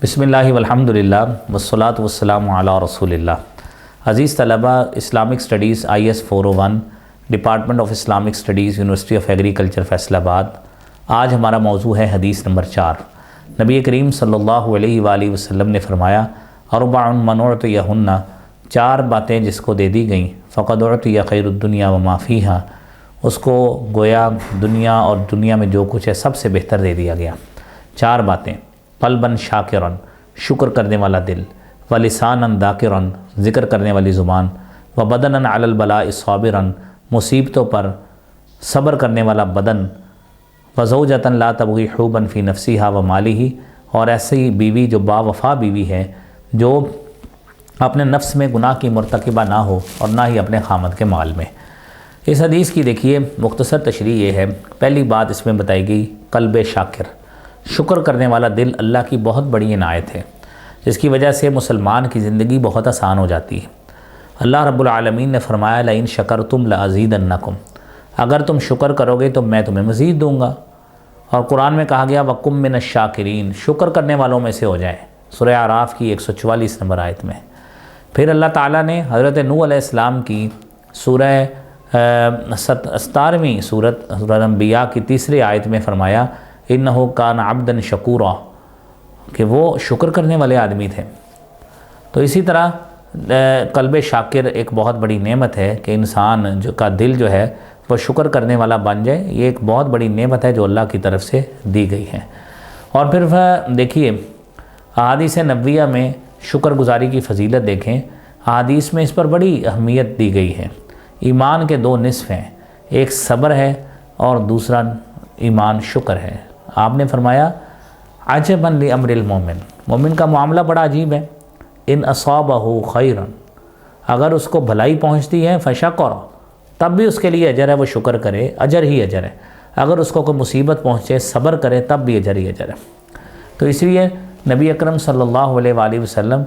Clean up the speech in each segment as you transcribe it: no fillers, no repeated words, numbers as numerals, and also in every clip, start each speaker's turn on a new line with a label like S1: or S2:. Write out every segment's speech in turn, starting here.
S1: بسم اللہ والحمدللہ والصلاة والسلام علی رسول اللہ۔ عزیز طلبہ، Islamic studies IS 401 department of Islamic studies university of agriculture Faisal آباد۔ آج ہمارا موضوع ہے حدیث نمبر 4۔ نبی کریم صلی اللہ علیہ وآلہ وسلم نے فرمایا اربع من اعطیہن، 4 باتیں جس کو دے دی گئیں فقد اعطی خیر الدنیا وما فیہا، اس کو گویا دنیا اور دنیا میں جو کچھ ہے سب سے بہتر دے دیا گیا۔ 4 باتیں: قلباً شاکراً، شکر کرنے والا دل، ولساناً ذاکراً، ذکر کرنے والی زبان، وبدناً علی البلاء صابراً، مصیبتوں پر صبر کرنے والا بدن، وزوجۃ لا تبغی حوباً فی نفسہا ومالہ، اور ایسی بیوی جو با وفا بیوی ہے جو اپنے نفس میں گناہ کی مرتکبہ نہ ہو اور نہ ہی اپنے خامد کے مال میں۔ اس حدیث کی دیکھیے مختصر تشریح یہ ہے۔ پہلی بات اس میں بتائی گئی قلب شاکر، شکر کرنے والا دل اللہ کی بہت بڑی عنایت ہے، جس کی وجہ سے مسلمان کی زندگی بہت آسان ہو جاتی ہے۔ اللہ رب العالمین نے فرمایا لئن شکرتم لازیدنکم، اگر تم شکر کرو گے تو میں تمہیں مزید دوں گا۔ اور قرآن میں کہا گیا وَقُم مِّنَ الشَّاكِرِينَ، شکر کرنے والوں میں سے ہو جائیں، سورہ اعراف کی 144 نمبر آیت میں۔ پھر اللہ تعالیٰ نے حضرت نوح علیہ السلام کی سورہ 17ویں سورۃ انبیاء کی 3 آیت میں فرمایا انہ کان عبدا شکورا، کہ وہ شکر کرنے والے آدمی تھے۔ تو اسی طرح قلب شاکر ایک بہت بڑی نعمت ہے کہ انسان کا دل جو ہے وہ شکر کرنے والا بن جائے، یہ ایک بہت بڑی نعمت ہے جو اللہ کی طرف سے دی گئی ہے۔ اور پھر دیکھیے احادیث نبویہ میں شکر گزاری کی فضیلت دیکھیں، احادیث میں اس پر بڑی اہمیت دی گئی ہے۔ ایمان کے 2 نصف ہیں، ایک صبر ہے اور دوسرا ایمان شکر ہے۔ آپ نے فرمایا عجبا لامر المومن، مومن کا معاملہ بڑا عجیب ہے، ان اصابہ خیرا، اگر اس کو بھلائی پہنچتی ہے فشکر، تب بھی اس کے لیے اجر ہے، وہ شکر کرے، اجر ہی اجر ہے۔ اگر اس کو کوئی مصیبت پہنچے صبر کرے تب بھی اجر ہی اجر ہے۔ تو اس لیے نبی اکرم صلی اللہ علیہ وآلہ وسلم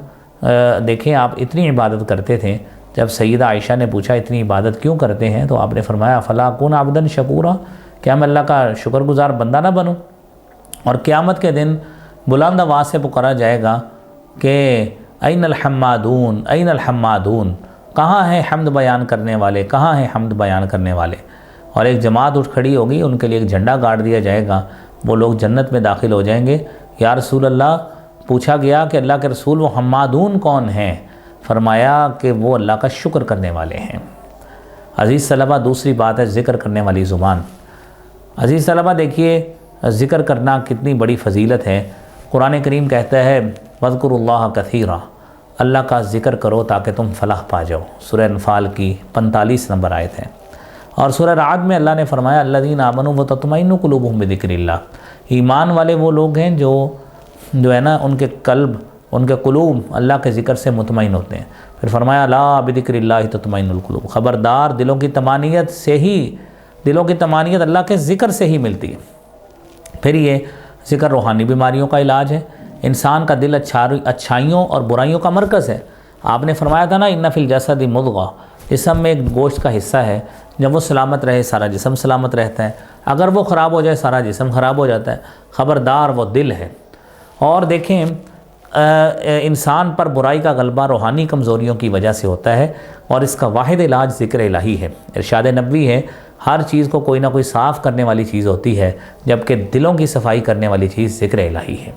S1: دیکھیں آپ اتنی عبادت کرتے تھے، جب سیدہ عائشہ نے پوچھا اتنی عبادت کیوں کرتے ہیں تو آپ نے فرمایا فلا اکون عبدا شکورا، کیا میں اللہ کا شکر گزار بندہ نہ بنوں؟ اور قیامت کے دن بلند آواز سے پکارا جائے گا کہ این الحمادون این الحمادون، کہاں ہیں حمد بیان کرنے والے، کہاں ہیں حمد بیان کرنے والے؟ اور ایک جماعت اٹھ کھڑی ہوگی، ان کے لیے ایک جھنڈا گاڑ دیا جائے گا، وہ لوگ جنت میں داخل ہو جائیں گے۔ یا رسول اللہ، پوچھا گیا کہ اللہ کے رسول وہ حمادون کون ہیں؟ فرمایا کہ وہ اللہ کا شکر کرنے والے ہیں۔ عزیز طلبہ، دوسری بات ہے ذکر کرنے والی زبان۔ عزیز طلبہ دیکھیے ذکر کرنا کتنی بڑی فضیلت ہے۔ قرآن کریم کہتا ہے وَاذْكُرُوا اللَّهَ كَثِيرًا، اللہ کا ذکر کرو تاکہ تم فلاح پا جاؤ، سورہ انفال کی 45 نمبر آیت ہے۔ اور سورہ رعد میں اللہ نے فرمایا الذین آمنوا وتطمئن قلوبهم بذکر اللہ، ایمان والے وہ لوگ ہیں جو ہے نا ان کے قلب، ان کے قلوب اللہ کے ذکر سے مطمئن ہوتے ہیں۔ پھر فرمایا لا بذکر اللہ تطمئن القلوب، خبردار دلوں کی طمانینت اللہ کے ذکر سے ہی ملتی ہے۔ پھر یہ ذکر روحانی بیماریوں کا علاج ہے۔ انسان کا دل اچھائیوں اور برائیوں کا مرکز ہے۔ آپ نے فرمایا تھا نا ان فی الجسد مضغہ، جسم میں ایک گوشت کا حصہ ہے، جب وہ سلامت رہے سارا جسم سلامت رہتا ہے، اگر وہ خراب ہو جائے سارا جسم خراب ہو جاتا ہے۔ خبردار وہ دل ہے۔ اور دیکھیں انسان پر برائی کا غلبہ روحانی کمزوریوں کی وجہ سے ہوتا ہے، اور اس کا واحد علاج ذکر الہی ہے۔ ارشاد نبوی ہے ہر چیز کو کوئی نہ کوئی صاف کرنے والی چیز ہوتی ہے، جبکہ دلوں کی صفائی کرنے والی چیز ذکر الہی ہے۔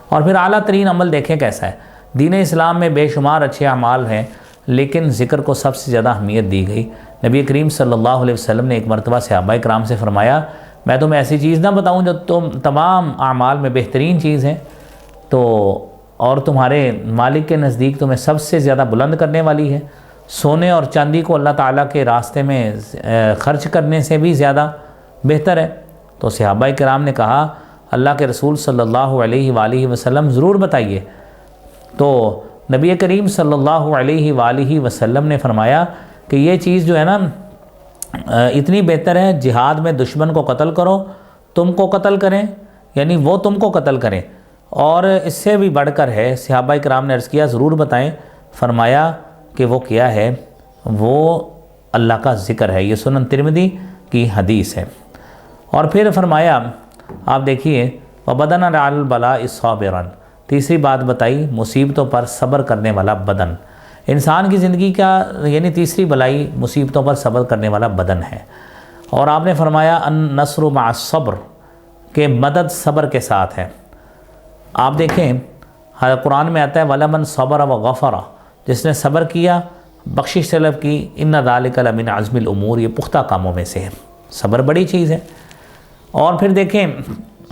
S1: اور پھر اعلیٰ ترین عمل دیکھیں کیسا ہے۔ دین اسلام میں بے شمار اچھے اعمال ہیں، لیکن ذکر کو سب سے زیادہ اہمیت دی گئی۔ نبی کریم صلی اللہ علیہ وسلم نے ایک مرتبہ صحابہ کرام سے فرمایا میں تمہیں ایسی چیز نہ بتاؤں جو تمام اعمال میں بہترین چیز ہے، تو اور تمہارے مالک کے نزدیک تمہیں سب سے زیادہ بلند کرنے والی ہے، سونے اور چاندی کو اللہ تعالیٰ کے راستے میں خرچ کرنے سے بھی زیادہ بہتر ہے؟ تو صحابہ کرام نے کہا اللہ کے رسول صلی اللہ علیہ وآلہ وسلم ضرور بتائیے۔ تو نبی کریم صلی اللہ علیہ وآلہ وسلم نے فرمایا کہ یہ چیز جو ہے نا اتنی بہتر ہے، جہاد میں دشمن کو قتل کرو، تم کو قتل کریں، یعنی وہ تم کو قتل کریں، اور اس سے بھی بڑھ کر ہے۔ صحابہ کرام نے عرض کیا ضرور بتائیں۔ فرمایا کہ وہ کیا ہے؟ وہ اللہ کا ذکر ہے۔ یہ سنن ترمذی کی حدیث ہے۔ اور پھر فرمایا آپ دیکھیے وَبَدَنَ عَلَى الْبَلَاءِ صَابِرًا، تیسری بات بتائی مصیبتوں پر صبر کرنے والا بدن. انسان کی زندگی کا یعنی تیسری بلائی مصیبتوں پر صبر کرنے والا بدن ہے. اور آپ نے فرمایا النصر مع الصبر کہ مدد صبر کے ساتھ ہے. آپ دیکھیں قرآن میں آتا ہے وَلَمَنْ صَبَرَ وَغَفَرَ، جس نے صبر کیا بخشش طلب کی، اِنَّ ذَلِكَ لَمِنْ عَزْمِ الْأُمُورِ، یہ پختہ کاموں میں سے ہے. صبر بڑی چیز ہے. اور پھر دیکھیں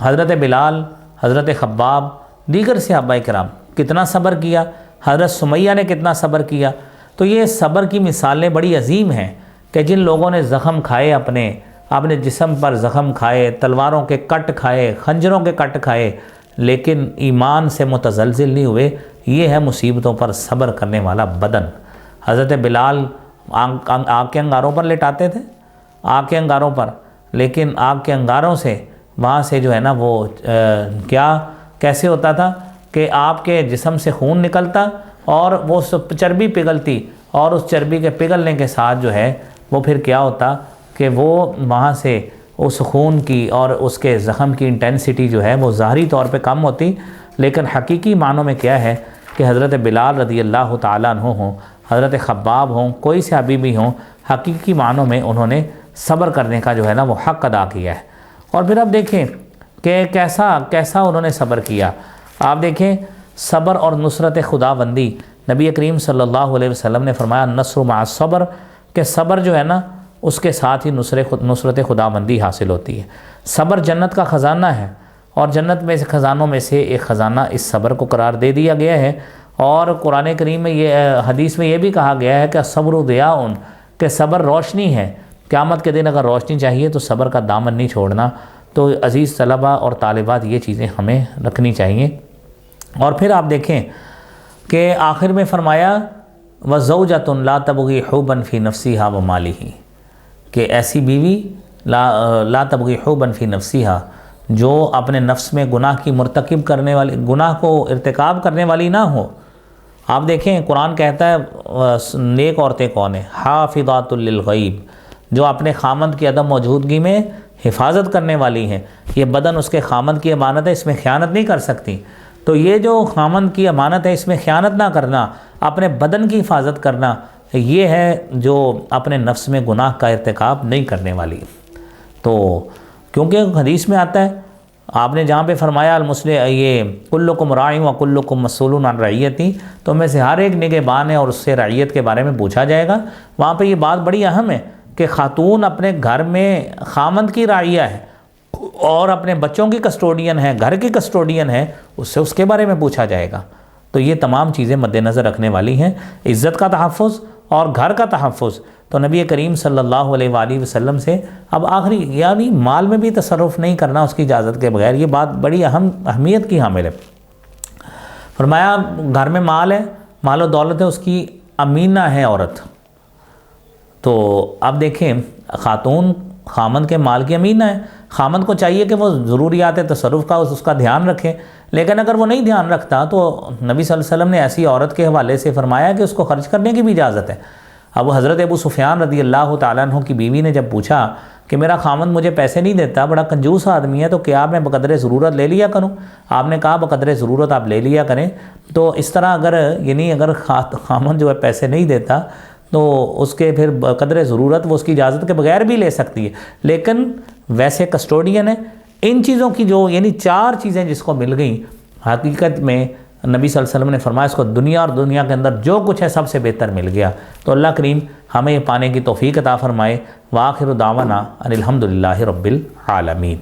S1: حضرت بلال، حضرت خباب، دیگر صحابہ کرام کتنا صبر کیا، حضرت سمیہ نے کتنا صبر کیا. تو یہ صبر کی مثالیں بڑی عظیم ہیں کہ جن لوگوں نے زخم کھائے، اپنے جسم پر زخم کھائے، تلواروں کے کٹ کھائے، خنجروں کے کٹ کھائے، لیکن ایمان سے متزلزل نہیں ہوئے. یہ ہے مصیبتوں پر صبر کرنے والا بدن. حضرت بلال آگ کے انگاروں پر لٹاتے تھے، آگ کے انگاروں پر، لیکن آگ کے انگاروں سے وہاں سے جو ہے نا وہ کیسے ہوتا تھا کہ آپ کے جسم سے خون نکلتا اور وہ چربی پگھلتی، اور اس چربی کے پگھلنے کے ساتھ جو ہے وہ پھر کیا ہوتا کہ وہ وہاں سے اس خون کی اور اس کے زخم کی انٹینسٹی جو ہے وہ ظاہری طور پہ کم ہوتی، لیکن حقیقی معنوں میں کیا ہے کہ حضرت بلال رضی اللہ تعالیٰ عنہ ہوں، حضرت خباب ہوں، کوئی صحابی بھی ہوں، حقیقی معنوں میں انہوں نے صبر کرنے کا جو ہے نا وہ حق ادا کیا ہے. اور پھر اب دیکھیں کہ کیسا انہوں نے صبر کیا. آپ دیکھیں صبر اور نصرت خداوندی، نبی کریم صلی اللہ علیہ وسلم نے فرمایا نصر مع الصبر کہ صبر جو ہے نا اس کے ساتھ ہی نصرت خداوندی حاصل ہوتی ہے. صبر جنت کا خزانہ ہے، اور جنت میں سے خزانوں میں سے ایک خزانہ اس صبر کو قرار دے دیا گیا ہے. اور قرآن کریم میں حدیث میں یہ بھی کہا گیا ہے کہ صبر ضیاء، کہ صبر روشنی ہے. قیامت کے دن اگر روشنی چاہیے تو صبر کا دامن نہیں چھوڑنا. تو عزیز طلبہ اور طالبات یہ چیزیں ہمیں رکھنی چاہیے. اور پھر آپ دیکھیں کہ آخر میں فرمایا وَزَوْجَةٌ لَا تَبْغِي حُبًّا فِي نَفْسِهَا وَمَالِهِ، کہ ایسی بیوی لا تبغی حُبًّا فِي نَفْسِهَا جو اپنے نفس میں گناہ کی مرتکب کرنے والی، گناہ کو ارتکاب کرنے والی نہ ہو. آپ دیکھیں قرآن کہتا ہے نیک عورتیں کون ہیں؟ حافظات للغیب، جو اپنے خامند کی عدم موجودگی میں حفاظت کرنے والی ہیں. یہ بدن اس کے خامند کی امانت ہے، اس میں خیانت نہیں کر سکتی. تو یہ جو خامند کی امانت ہے اس میں خیانت نہ کرنا، اپنے بدن کی حفاظت کرنا، یہ ہے جو اپنے نفس میں گناہ کا ارتکاب نہیں کرنے والی. تو کیونکہ حدیث میں آتا ہے، آپ نے جہاں پہ فرمایا المسلم یہ کلکم راع و کلکم مسئول عن رعیتی، تو میں سے ہر ایک نگہبان ہے اور اس سے رعیت کے بارے میں پوچھا جائے گا. وہاں پہ یہ بات بڑی اہم ہے کہ خاتون اپنے گھر میں خامند کی راعیہ ہے اور اپنے بچوں کی کسٹوڈین ہے، گھر کی کسٹوڈین ہے، اس کے بارے میں پوچھا جائے گا. تو یہ تمام چیزیں مد نظر رکھنے والی ہیں. عزت کا تحفظ اور گھر کا تحفظ. تو نبی کریم صلی اللہ علیہ وآلہ وسلم سے اب آخری یعنی مال میں بھی تصرف نہیں کرنا اس کی اجازت کے بغیر. یہ بات بڑی اہمیت کی حامل ہے. فرمایا گھر میں مال ہے، مال و دولت ہے، اس کی امینہ ہے عورت. تو اب دیکھیں خاتون خامند کے مال کی امینہ ہے. خامند کو چاہیے کہ وہ ضروریات تصرف کا اس کا دھیان رکھے، لیکن اگر وہ نہیں دھیان رکھتا تو نبی صلی اللہ علیہ وسلم نے ایسی عورت کے حوالے سے فرمایا کہ اس کو خرچ کرنے کی بھی اجازت ہے. اب حضرت ابو سفیان رضی اللہ تعالیٰ عنہ کی بیوی نے جب پوچھا کہ میرا خامند مجھے پیسے نہیں دیتا، بڑا کنجوس آدمی ہے، تو کیا میں بقدر ضرورت لے لیا کروں؟ آپ نے کہا بقدر ضرورت آپ لے لیا کریں. تو اس طرح اگر خامند جو ہے پیسے نہیں دیتا تو اس کے پھر قدر ضرورت وہ اس کی اجازت کے بغیر بھی لے سکتی ہے، لیکن ویسے کسٹوڈین ہے. ان چیزوں کی جو یعنی 4 چیزیں جس کو مل گئیں، حقیقت میں نبی صلی اللہ علیہ وسلم نے فرمایا اس کو دنیا اور دنیا کے اندر جو کچھ ہے سب سے بہتر مل گیا. تو اللہ کریم ہمیں یہ پانے کی توفیق عطا فرمائے. وآخر دعوانا ان الحمدللہ رب العالمین.